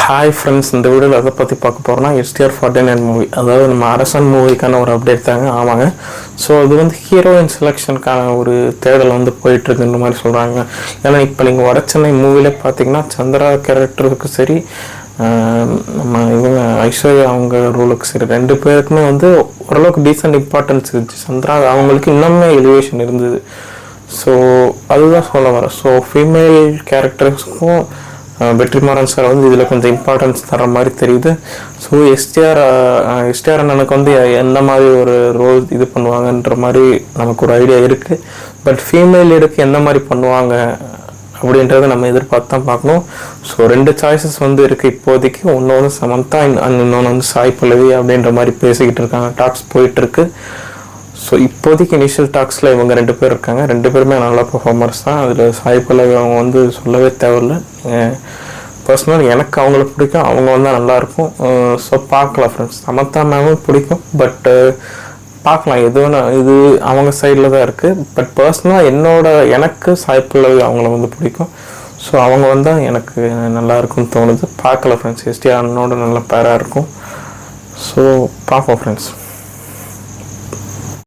Hi friends, இந்த வீடியோவில் எதை பற்றி பார்க்க போகிறோம்னா STR49 மூவி, அதாவது நம்ம அரசன் மூவிக்கான ஒரு அப்டேட் தாங்க. ஆமாங்க. ஸோ அது வந்து ஹீரோயின் செலெக்ஷனுக்கான ஒரு தேடல் வந்து போயிட்டுருக்குன்ற மாதிரி சொல்கிறாங்க. ஏன்னா இப்போ நீங்கள் வடச்சென்னை மூவியில் பார்த்தீங்கன்னா சந்திரா கேரக்டருக்கு சரி, நம்ம இவங்க ஐஸ்வர்யா அவங்க ரோலுக்கு சரி, ரெண்டு பேருக்குமே வந்து ஓரளவுக்கு டீசென்ட் இம்பார்ட்டன்ஸ் இருந்துச்சு. சந்திரா அவங்களுக்கு இன்னுமே எலிவேஷன் இருந்தது. ஸோ அதுதான் சொல்ல வரேன். ஸோ ஃபீமேல் கேரக்டர்ஸ்க்கும் வெற்றிமாறன் சார் வந்து இதில் கொஞ்சம் இம்பார்ட்டன்ஸ் தர மாதிரி தெரியுது. ஸோ எஸ்டிஆர் அண்ணனுக்கு வந்து எந்த மாதிரி ஒரு ரோல் இது பண்ணுவாங்கன்ற மாதிரி நமக்கு ஒரு ஐடியா இருக்குது. பட் ஃபீமேல் லீடுக்கு எந்த மாதிரி பண்ணுவாங்க அப்படின்றத நம்ம எதிர்பார்த்து தான் பார்க்கணும். ஸோ ரெண்டு சாய்ஸஸ் வந்து இருக்குது இப்போதைக்கு. ஒன்று வந்து சமந்தா, இன்னொன்று வந்து சாய் பல்லவி அப்படின்ற மாதிரி பேசிக்கிட்டு இருக்காங்க. டாக்ஸ் போயிட்டுருக்கு. ஸோ இப்போதைக்கு இனிஷியல் டாக்ஸில் இவங்க ரெண்டு பேர் இருக்காங்க. ரெண்டு பேருமே நல்ல பர்ஃபார்மர்ஸ் தான். அதில் சாய் பல்லவி அவங்க வந்து சொல்லவே தேவையில்லை. பர்சனல் எனக்கு அவங்கள பிடிக்கும், அவங்க வந்தால் நல்லாயிருக்கும். ஸோ பார்க்கலாம் ஃப்ரெண்ட்ஸ். சமந்தா மேமும் பிடிக்கும், பட் பார்க்கலாம். இது அவங்க சைடில் தான் இருக்குது. பட் பர்சனலாக எனக்கு சாய் பல்லவி அவங்கள வந்து பிடிக்கும். ஸோ அவங்க வந்தால் எனக்கு நல்லா இருக்கும்னு தோணுது. பார்க்கலாம் ஃப்ரெண்ட்ஸ். எஸ்டிஆர் அண்ணனோட நல்ல பேராக இருக்கும். ஸோ பார்ப்போம் ஃப்ரெண்ட்ஸ்.